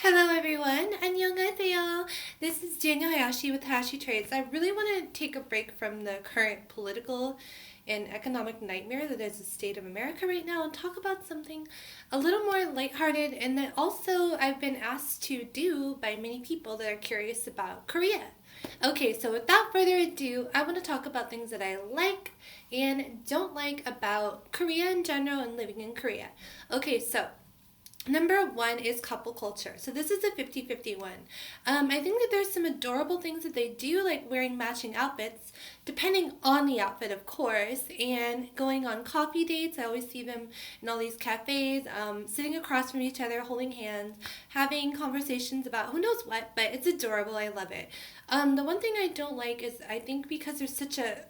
Hello everyone, 안녕하세요. This is Daniel Hayashi with Hayashi Trades. I really want to take a break from the current political and economic nightmare that is the state of America right now and talk about something a little more lighthearted and that also I've been asked to do by many people that are curious about Korea. Okay, so without further ado, I want to talk about things that I like and don't like about Korea in general and living in Korea. Okay, so number one is couple culture. So this is a 50-50 one. I think that there's some adorable things that they do, like wearing matching outfits, depending on the outfit, of course, and going on coffee dates. I always see them in all these cafes, sitting across from each other, holding hands, having conversations about who knows what, but it's adorable. I love it. The one thing I don't like is I think because there's such a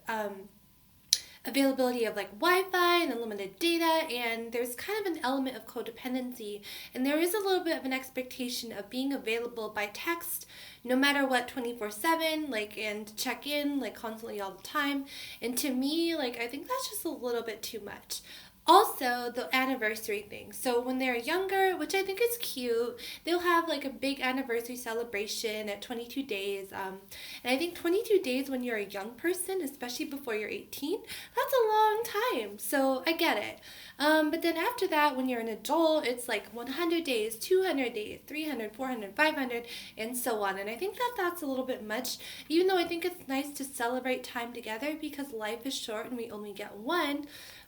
availability of like Wi-Fi and unlimited data, and there's kind of an element of codependency, and there is a little bit of an expectation of being available by text no matter what 24/7, like, and check in like constantly all the time. And to me, like, I think that's just a little bit too much. Also, the anniversary thing. So when they're younger, which I think is cute, they'll have like a big anniversary celebration at 22 days. And I think 22 days when you're a young person, especially before you're 18, that's a long time. So I get it. But then after that, when you're an adult, it's like 100 days, 200 days, 300, 400, 500, and so on. And I think that that's a little bit much, even though I think it's nice to celebrate time together because life is short and we only get one.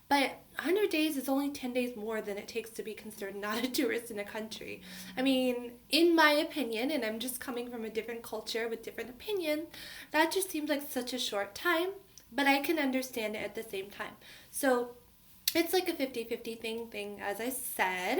But 100 days is only 10 days more than it takes to be considered not a tourist in a country. I mean, in my opinion, and I'm just coming from a different culture with different opinion, that just seems like such a short time, but I can understand it at the same time. So it's like a 50-50 thing, as I said.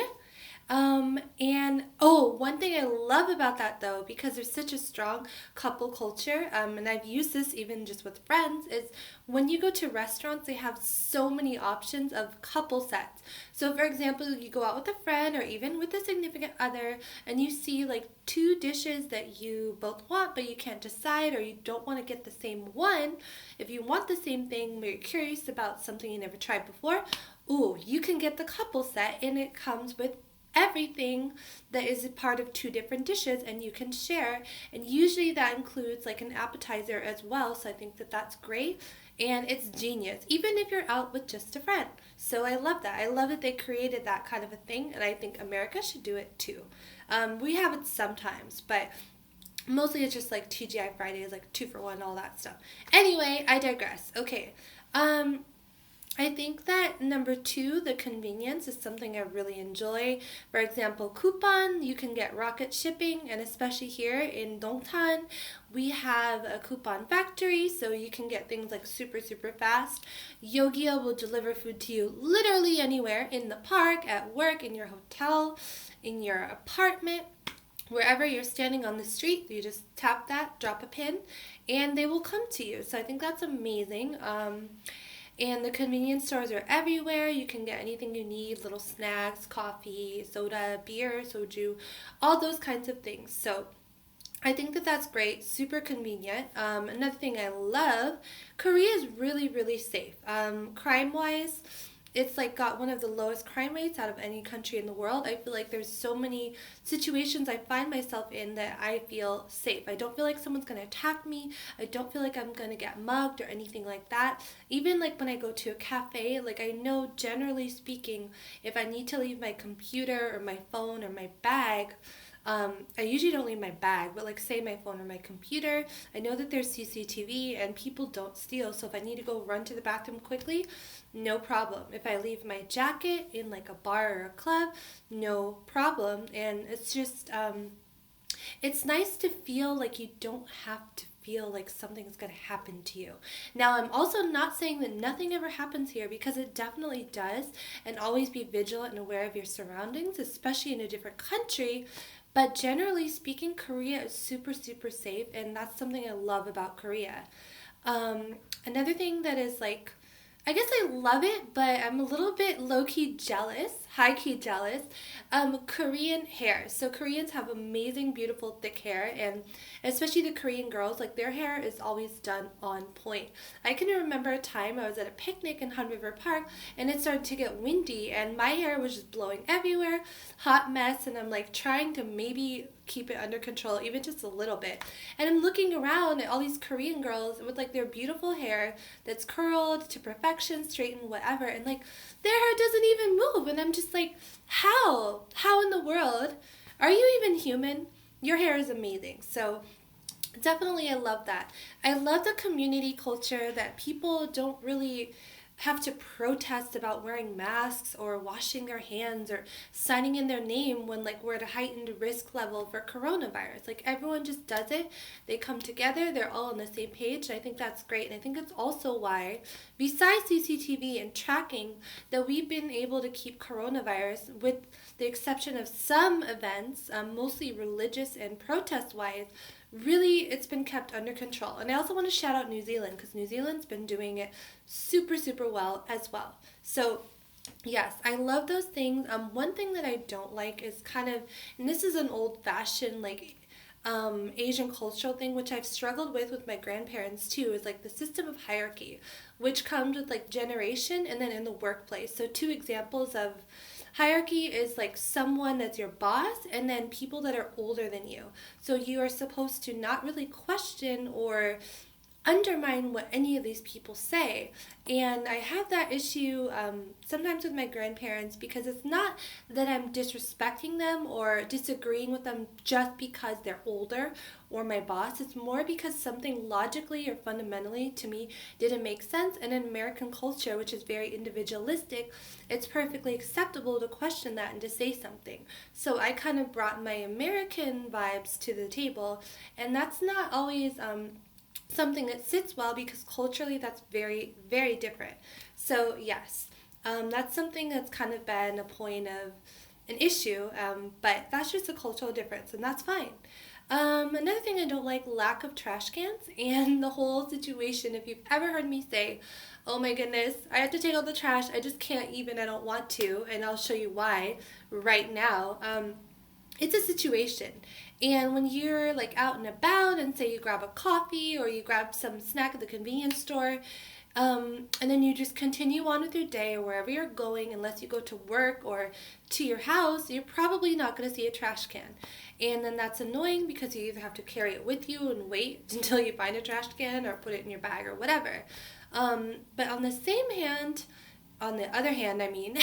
And oh, one thing I love about that though, because there's such a strong couple culture, and I've used this even just with friends, is when you go to restaurants, they have so many options of couple sets. So, for example, you go out with a friend or even with a significant other, and you see like two dishes that you both want, but you can't decide, or you don't want to get the same one. If you want the same thing, but you're curious about something you never tried before, ooh, you can get the couple set, and it comes with everything that is a part of two different dishes and you can share, and usually that includes like an appetizer as well. So I think that that's great, and it's genius even if you're out with just a friend. So I love that. I love that they created that kind of a thing, and I think America should do it too. We have it sometimes, but mostly it's just like TGI Fridays, like 2 for 1, all that stuff. Anyway, I digress. Okay. I think that number two, the convenience, is something I really enjoy. For example, coupon, you can get rocket shipping, and especially here in Dongtan, we have a coupon factory, so you can get things like super, super fast. Yogia will deliver food to you literally anywhere, in the park, at work, in your hotel, in your apartment. Wherever you're standing on the street, you just tap that, drop a pin, and they will come to you. So I think that's amazing. And the convenience stores are everywhere. You can get anything you need, little snacks, coffee, soda, beer, soju, all those kinds of things. So I think that that's great, super convenient. Another thing I love, Korea is really, really safe. Crime-wise, it's like got one of the lowest crime rates out of any country in the world. I feel like there's so many situations I find myself in that I feel safe. I don't feel like someone's gonna attack me. I don't feel like I'm gonna get mugged or anything like that. Even like when I go to a cafe, like I know generally speaking, if I need to leave my computer or my phone or my bag, I usually don't leave my bag, but like say my phone or my computer, I know that there's CCTV and people don't steal. So if I need to go run to the bathroom quickly, no problem. If I leave my jacket in like a bar or a club, no problem. And it's just, it's nice to feel like you don't have to feel like something's going to happen to you. Now, I'm also not saying that nothing ever happens here, because it definitely does, and always be vigilant and aware of your surroundings, especially in a different country. But generally speaking, Korea is super, super safe, and that's something I love about Korea. Another thing that is like, I guess I love it, but I'm a little bit low-key jealous. high key jealous. Korean hair. So Koreans have amazing, beautiful, thick hair, and especially the Korean girls, like their hair is always done on point. I can remember a time I was at a picnic in Hun River Park, and it started to get windy, and my hair was just blowing everywhere, hot mess, and I'm like trying to maybe keep it under control, even just a little bit. And I'm looking around at all these Korean girls with like their beautiful hair that's curled to perfection, straightened, whatever, and like their hair doesn't even move. And I'm just like, how? How in the world? Are you even human? Your hair is amazing. So definitely, I love that. I love the community culture that people don't really have to protest about wearing masks or washing their hands or signing in their name when like we're at a heightened risk level for coronavirus. Like everyone just does it. They come together, they're all on the same page. And I think that's great. And I think it's also why, besides CCTV and tracking, that we've been able to keep coronavirus, with the exception of some events, mostly religious and protest wise, really it's been kept under control. And I also want to shout out New Zealand, because New Zealand's been doing it super, super well as well. So yes, I love those things. One thing that I don't like is kind of, and this is an old fashioned like Asian cultural thing, which I've struggled with my grandparents too, is like the system of hierarchy, which comes with like generation and then in the workplace. So two examples of hierarchy is like someone that's your boss and then people that are older than you. So you are supposed to not really question or undermine what any of these people say. And I have that issue sometimes with my grandparents, because it's not that I'm disrespecting them or disagreeing with them just because they're older or my boss. It's more because something logically or fundamentally to me didn't make sense. And in American culture, which is very individualistic, it's perfectly acceptable to question that and to say something. So I kind of brought my American vibes to the table, and that's not always something that sits well, because culturally that's very, very different. So yes, that's something that's kind of been a point of an issue, but that's just a cultural difference, and that's fine. Another thing I don't like, lack of trash cans, and the whole situation. If you've ever heard me say, oh my goodness, I have to take out the trash, I just can't even, I don't want to, and I'll show you why right now. It's a situation. And when you're like out and about, and say you grab a coffee or you grab some snack at the convenience store, and then you just continue on with your day or wherever you're going, unless you go to work or to your house, you're probably not going to see a trash can. And then that's annoying, because you either have to carry it with you and wait until you find a trash can or put it in your bag or whatever. But on the other hand, I mean,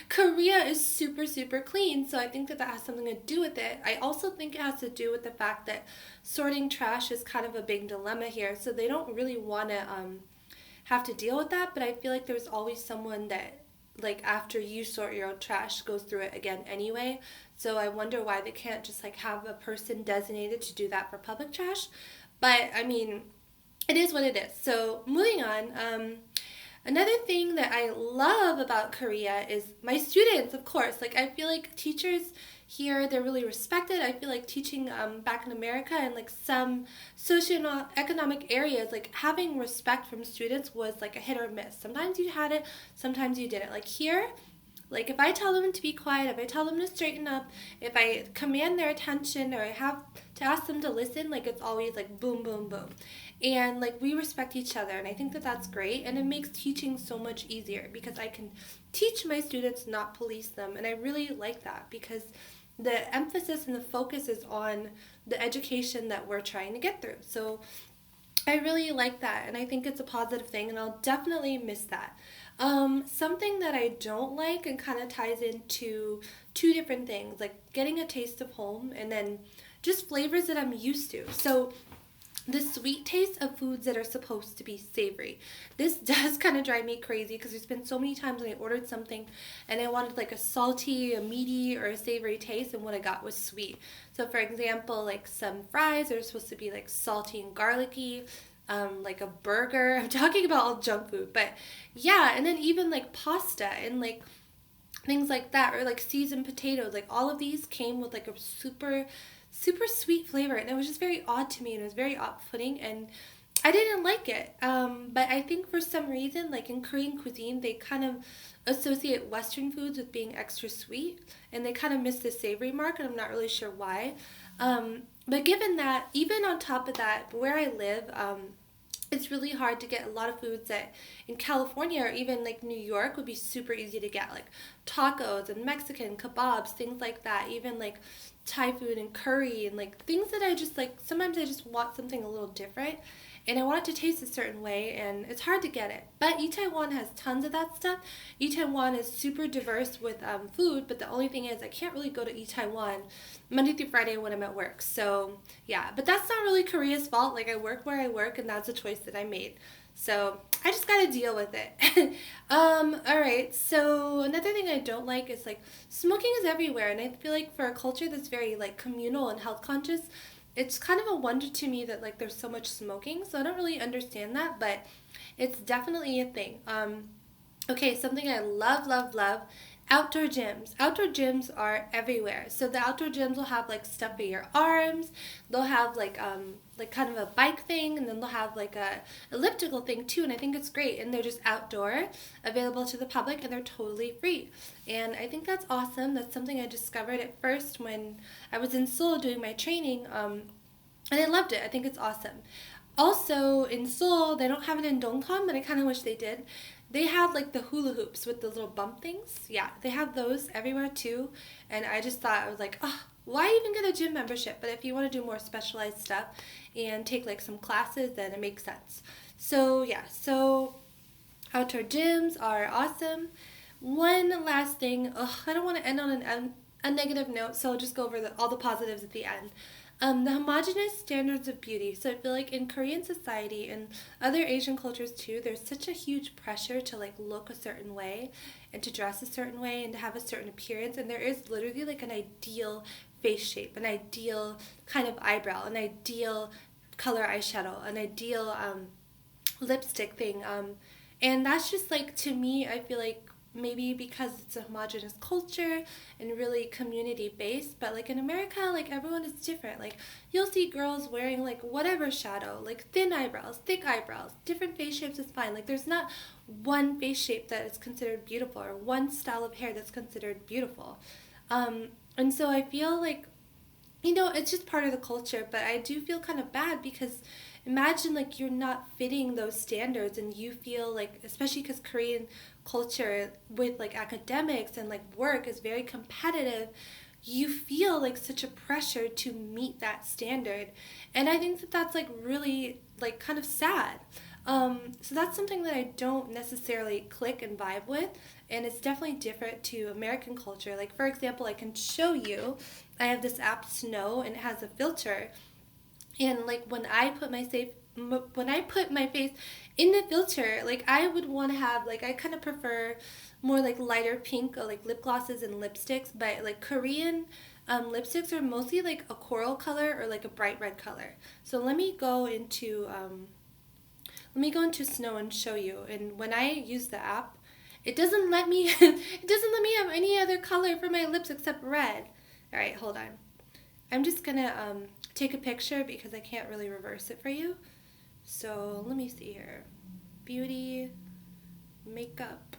Korea is super, super clean, so I think that has something to do with it. I also think it has to do with the fact that sorting trash is kind of a big dilemma here, so they don't really want to have to deal with that, but I feel like there's always someone that, like, after you sort your own trash, goes through it again anyway. So I wonder why they can't just, like, have a person designated to do that for public trash. But, I mean, it is what it is. So, moving on, another thing that I love about Korea is my students, of course. Like, I feel like teachers here, they're really respected. I feel like teaching back in America and like some socioeconomic areas, like having respect from students was like a hit or miss. Sometimes you had it, sometimes you didn't. Like here, like if I tell them to be quiet, if I tell them to straighten up, if I command their attention or I have to ask them to listen, like it's always like boom, boom, boom. And like we respect each other, and I think that that's great, and it makes teaching so much easier because I can teach my students, not police them. And I really like that, because the emphasis and the focus is on the education that we're trying to get through. So I really like that, and I think it's a positive thing, and I'll definitely miss that. Something that I don't like, and kind of ties into two different things, like getting a taste of home and then just flavors that I'm used to. So the sweet taste of foods that are supposed to be savory. This does kind of drive me crazy, because there's been so many times when I ordered something and I wanted like a salty, a meaty, or a savory taste, and what I got was sweet. So for example, like some fries are supposed to be like salty and garlicky, like a burger. I'm talking about all junk food, but yeah, and then even like pasta and like things like that, or like seasoned potatoes. Like all of these came with like a super sweet flavor, and it was just very odd to me, and it was very off-putting, and I didn't like it. But I think for some reason, like in Korean cuisine, they kind of associate Western foods with being extra sweet, and they kind of miss the savory mark, and I'm not really sure why. But given that, even on top of that, where I live, it's really hard to get a lot of foods that in California or even like New York would be super easy to get, like tacos and Mexican kebabs, things like that, even like Thai food and curry and like things that I just like. Sometimes I just want something a little different and I want it to taste a certain way, and it's hard to get it. But Itaewon has tons of that stuff. Itaewon is super diverse with food, but the only thing is I can't really go to Itaewon Monday through Friday when I'm at work. So yeah, but that's not really Korea's fault. Like I work where I work, and that's a choice that I made. So I just gotta deal with it. All right. So another thing I don't like is like smoking is everywhere, and I feel like for a culture that's very like communal and health conscious, it's kind of a wonder to me that like there's so much smoking. So I don't really understand that, but it's definitely a thing. Okay, something I love, love, love. Outdoor gyms. Outdoor gyms are everywhere. So the outdoor gyms will have like stuff for your arms. They'll have like kind of a bike thing, and then they'll have like a elliptical thing too. And I think it's great. And they're just outdoor, available to the public, and they're totally free. And I think that's awesome. That's something I discovered at first when I was in Seoul doing my training. And I loved it. I think it's awesome. Also, in Seoul, they don't have it in Dongtan, but I kind of wish they did. They have like the hula hoops with the little bump things. Yeah, they have those everywhere too. And I just thought, I was like, oh, why even get a gym membership? But if you want to do more specialized stuff and take like some classes, then it makes sense. So yeah, so outdoor gyms are awesome. One last thing, ugh, I don't want to end on a negative note, so I'll just go over all the positives at the end. The homogenous standards of beauty. So I feel like in Korean society and other Asian cultures too, there's such a huge pressure to like look a certain way and to dress a certain way and to have a certain appearance. And there is literally like an ideal face shape, an ideal kind of eyebrow, an ideal color eyeshadow, an ideal lipstick thing. And that's just like, to me, I feel like maybe because it's a homogenous culture and really community based, but like in America, like everyone is different. Like you'll see girls wearing like whatever shadow, like thin eyebrows, thick eyebrows, different face shapes is fine. Like there's not one face shape that is considered beautiful or one style of hair that's considered beautiful. And so I feel like, it's just part of the culture, but I do feel kind of bad because imagine like you're not fitting those standards and you feel like, especially because Korean culture with like academics and like work is very competitive, you feel like such a pressure to meet that standard. And I think that that's like really like kind of sad. So that's something that I don't necessarily click and vibe with, and it's definitely different to American culture. Like for example, I can show you, I have this app Snow, and it has a filter, and like when I put my face in the filter, like I would want to have like, I kind of prefer more like lighter pink or like lip glosses and lipsticks, but like Korean lipsticks are mostly like a coral color or like a bright red color. So let me go into Snow and show you. And when I use the app, it doesn't let me it doesn't let me have any other color for my lips except red. All right, hold on. I'm just gonna take a picture because I can't really reverse it for you. So let me see here. Beauty, makeup.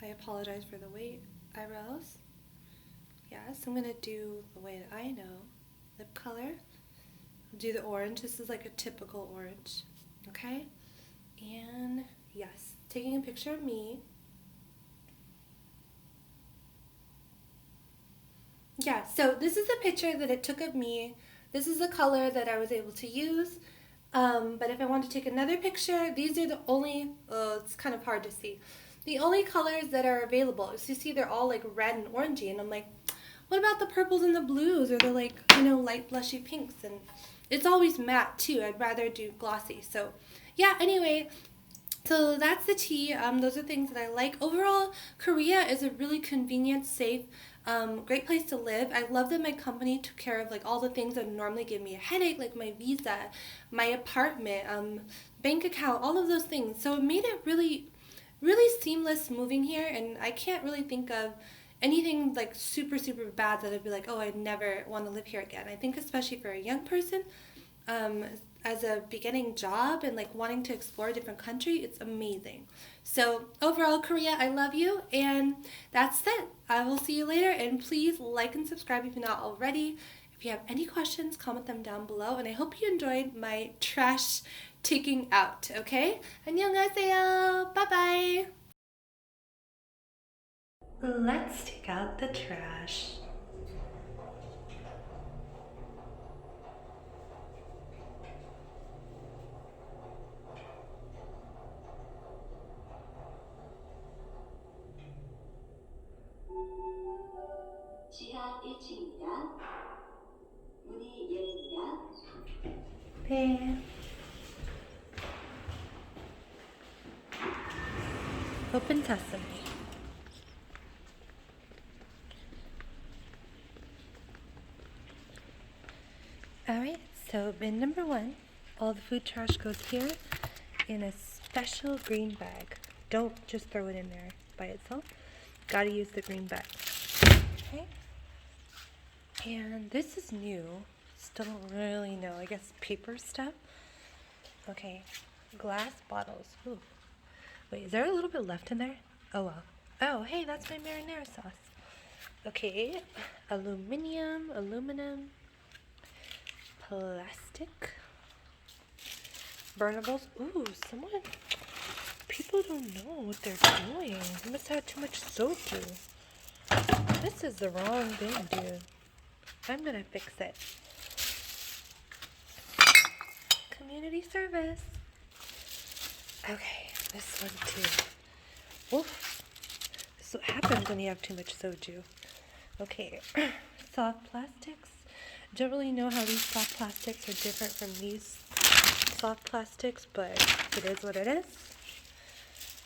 I apologize for the wait. Eyebrows. Yes, I'm gonna do the way that I know. Lip color. I'll do the orange. This is like a typical orange. Okay? And yes, taking a picture of me. Yeah, so this is a picture that it took of me. This is the color that I was able to use. But if I want to take another picture, these are the only, it's kind of hard to see. The only colors that are available. So you see they're all like red and orangey, and I'm like, what about the purples and the blues or the like, light blushy pinks? And it's always matte too. I'd rather do glossy. So yeah, anyway, so that's the tea. Those are things that I like. Overall, Korea is a really convenient, safe, great place to live. I love that my company took care of like all the things that would normally give me a headache, like my visa, my apartment, bank account, all of those things. So it made it really, really seamless moving here, and I can't really think of anything like super, super bad that I'd be like, oh, I'd never want to live here again. I think especially for a young person, as a beginning job and like wanting to explore a different country, it's amazing. So overall, Korea, I love you, and that's it. I will see you later, and please like and subscribe if you're not already. If you have any questions, comment them down below, and I hope you enjoyed my trash taking out. Okay? 안녕하세요. Bye bye. Let's take out the trash. 지하 1층입니다. 문이 열립니다. 네. Open sesame. Alright, so bin number 1. All the food trash goes here in a special green bag. Don't just throw it in there by itself. Gotta use the green bag. Okay. And this is new. Still don't really know. I guess paper stuff. Okay. Glass bottles. Ooh. Wait, is there a little bit left in there? Oh well. Oh, hey, that's my marinara sauce. Okay. Aluminum. Plastic. Burnables. Ooh, people don't know what they're doing. They must have had too much soju. This is the wrong thing, dude. I'm gonna fix it. Community service. Okay, this one too. Oof. This is what happens when you have too much soju. Okay, soft plastics. Don't really know how these soft plastics are different from these soft plastics, but it is what it is.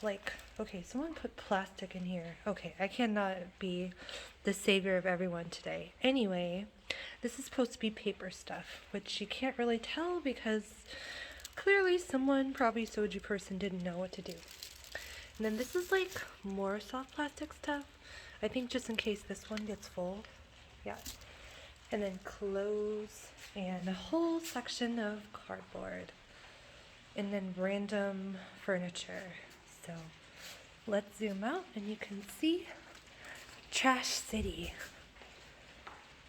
Like, okay, someone put plastic in here. Okay, I cannot be the savior of everyone today. Anyway, this is supposed to be paper stuff, which you can't really tell because clearly someone, probably soju person, didn't know what to do. And then this is like more soft plastic stuff. I think just in case this one gets full. Yeah. And then clothes and a whole section of cardboard. And then random furniture. So let's zoom out and you can see Trash City.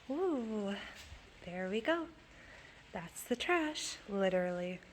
Ooh, there we go. That's the trash, literally.